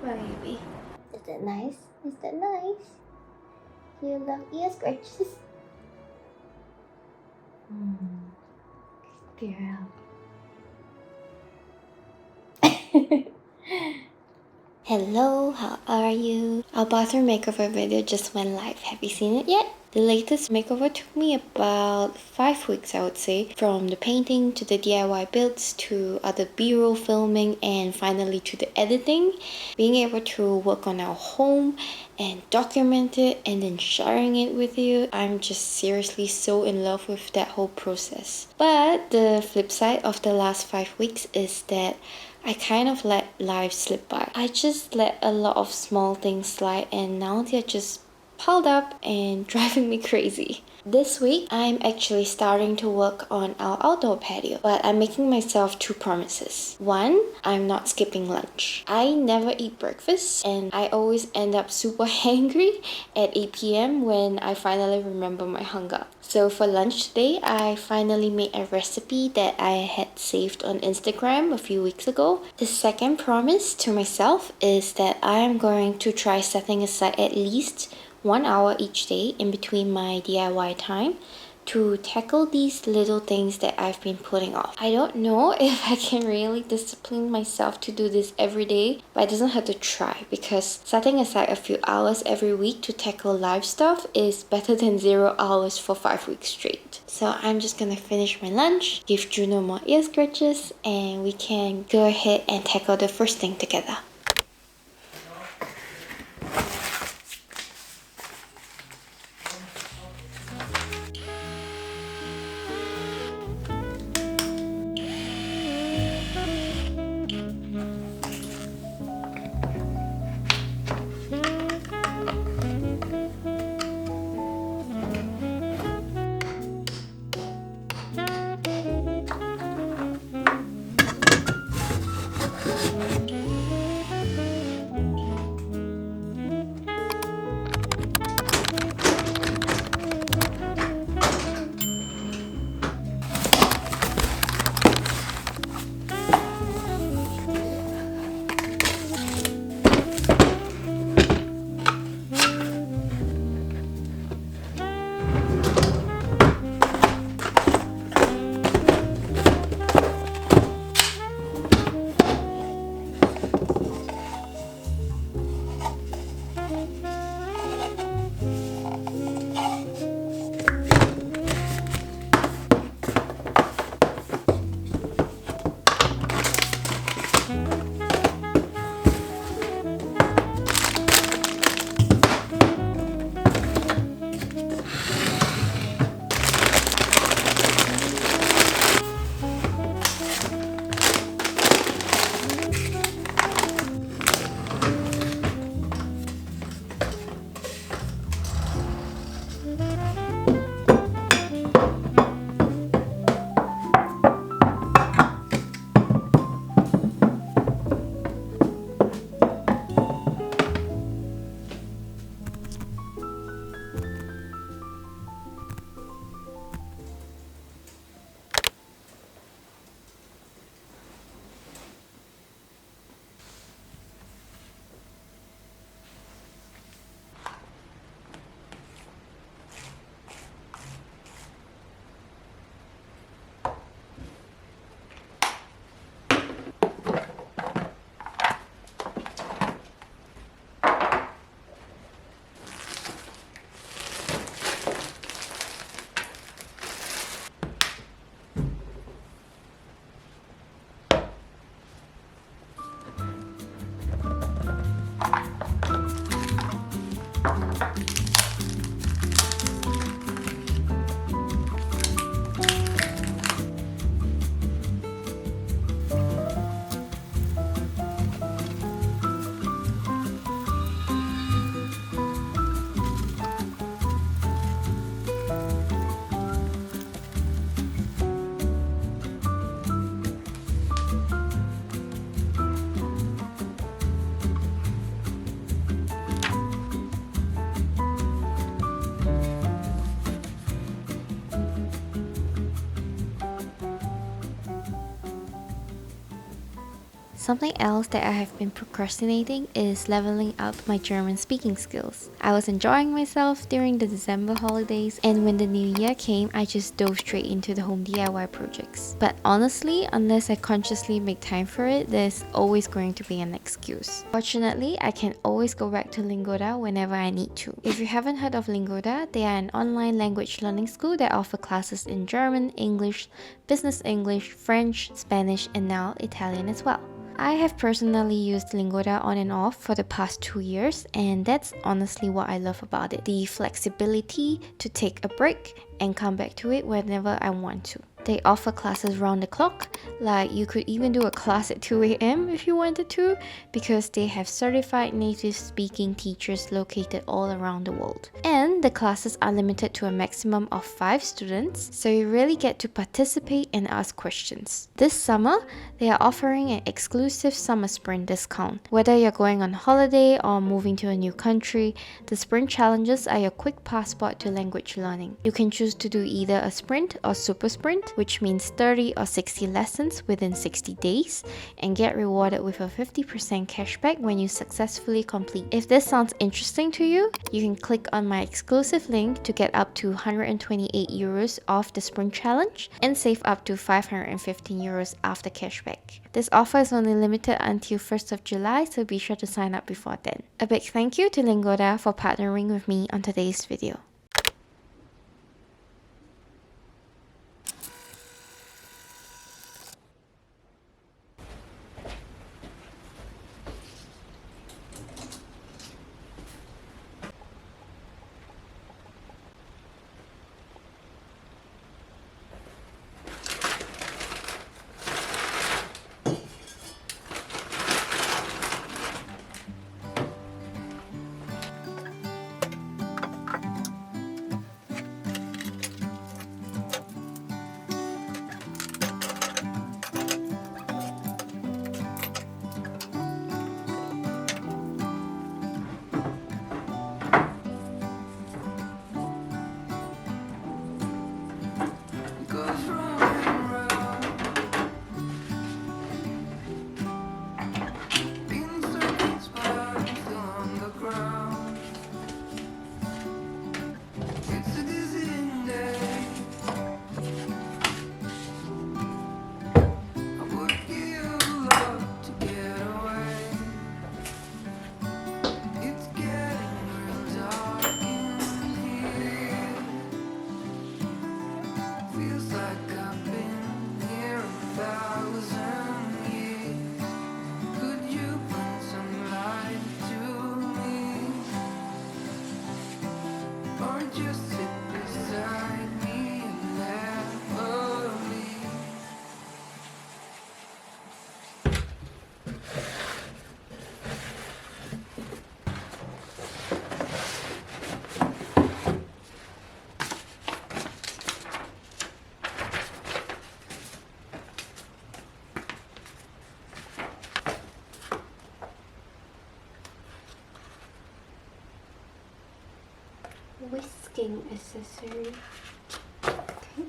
baby. Is that nice? Is that nice? You love ear scratches? Good girl. Hello, how are you? Our bathroom makeover video just went live. Have you seen it yet? The latest makeover took me about 5 weeks, I would say, from the painting to the DIY builds to other B-roll filming and finally to the editing. Being able to work on our home and document it and then sharing it with you, I'm just seriously so in love with that whole process. But the flip side of the last 5 weeks is that I kind of let life slip by. I just let a lot of small things slide and now they're just piled up and driving me crazy. This week, I'm actually starting to work on our outdoor patio, but I'm making myself 2 promises. One, I'm not skipping lunch. I never eat breakfast and I always end up super hangry at 8 p.m. when I finally remember my hunger. So for lunch today, I finally made a recipe that I had saved on Instagram a few weeks ago. The second promise to myself is that I am going to try setting aside at least 1 hour each day in between my DIY time to tackle these little things that I've been putting off. I don't know if I can really discipline myself to do this every day, but it doesn't hurt to try because setting aside a few hours every week to tackle life stuff is better than 0 hours for 5 weeks straight. So I'm just gonna finish my lunch, give Juno more ear scratches, and we can go ahead and tackle the first thing together. Something else that I have been procrastinating is leveling up my German speaking skills. I was enjoying myself during the December holidays, and when the new year came, I just dove straight into the home DIY projects. But honestly, unless I consciously make time for it, there's always going to be an excuse. Fortunately, I can always go back to Lingoda whenever I need to. If you haven't heard of Lingoda, they are an online language learning school that offer classes in German, English, business English, French, Spanish, and now Italian as well. I have personally used Lingoda on and off for the past 2 years, and that's honestly what I love about it. The flexibility to take a break and come back to it whenever I want to. They offer classes round the clock, like you could even do a class at 2 a.m. if you wanted to, because they have certified native speaking teachers located all around the world. And the classes are limited to a maximum of 5 students, so you really get to participate and ask questions. This summer, they are offering an exclusive summer sprint discount. Whether you're going on holiday or moving to a new country, the sprint challenges are your quick passport to language learning. You can choose to do either a sprint or super sprint, which means 30 or 60 lessons within 60 days, and get rewarded with a 50% cashback when you successfully complete. If this sounds interesting to you, you can click on my exclusive link to get up to 128 euros off the sprint challenge and save up to 515 euros after cashback. This offer is only limited until 1st of July, so be sure to sign up before then. A big thank you to Lingoda for partnering with me on today's video. Whisking accessory. Okay.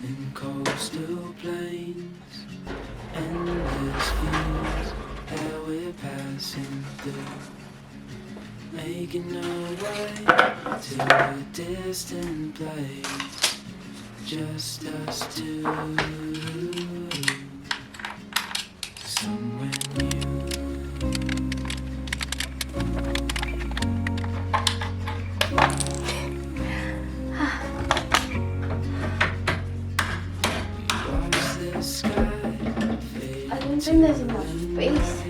In coastal plains, endless fields that we're passing through, making our way to a distant place, just us two, somewhere new. I don't think there's enough space.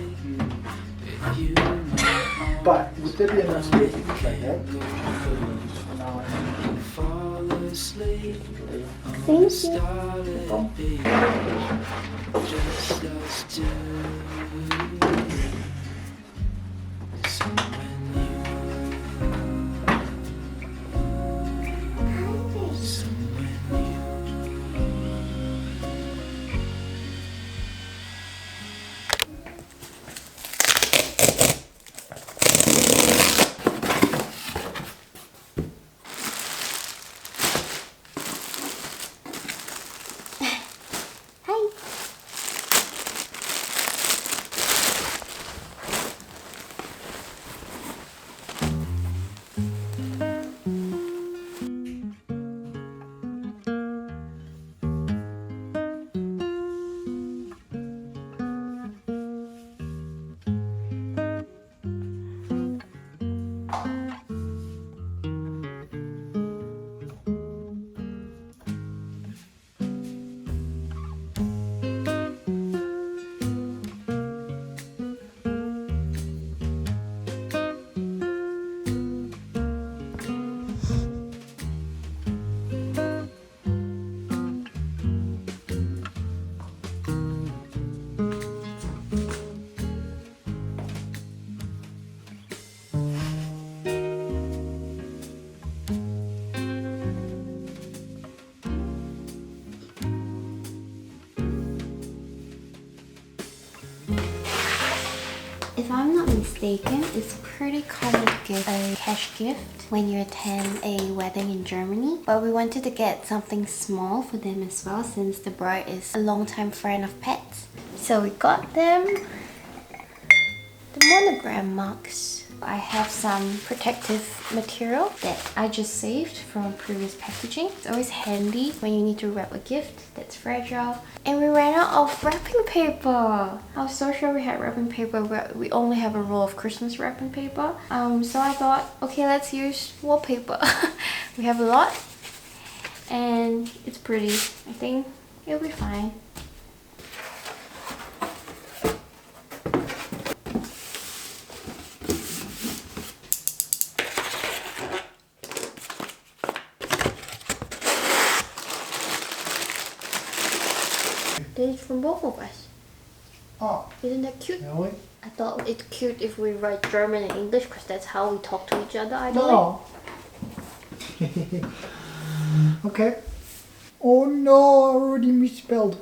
If you might But would there be enough space to put like that? Now Fall asleep Thank on you. the starlit beach, just us two. So when Hi. If I'm not mistaken, it's pretty common to give a cash gift when you attend a wedding in Germany. But we wanted to get something small for them as well, since the bride is a longtime friend of pets. So we got them the monogram mugs. I have some protective material that I just saved from previous packaging. It's always handy when you need to wrap a gift that's fragile. And we ran out of wrapping paper. I was so sure we had wrapping paper, but we only have a roll of Christmas wrapping paper. So I thought, okay, let's use wallpaper. We have a lot and it's pretty. I think it'll be fine. This is from both of us. oh, Isn't that cute? really? I thought it's cute if we write German and English because that's how we talk to each other, I believe. No. Okay. Oh no, I already misspelled.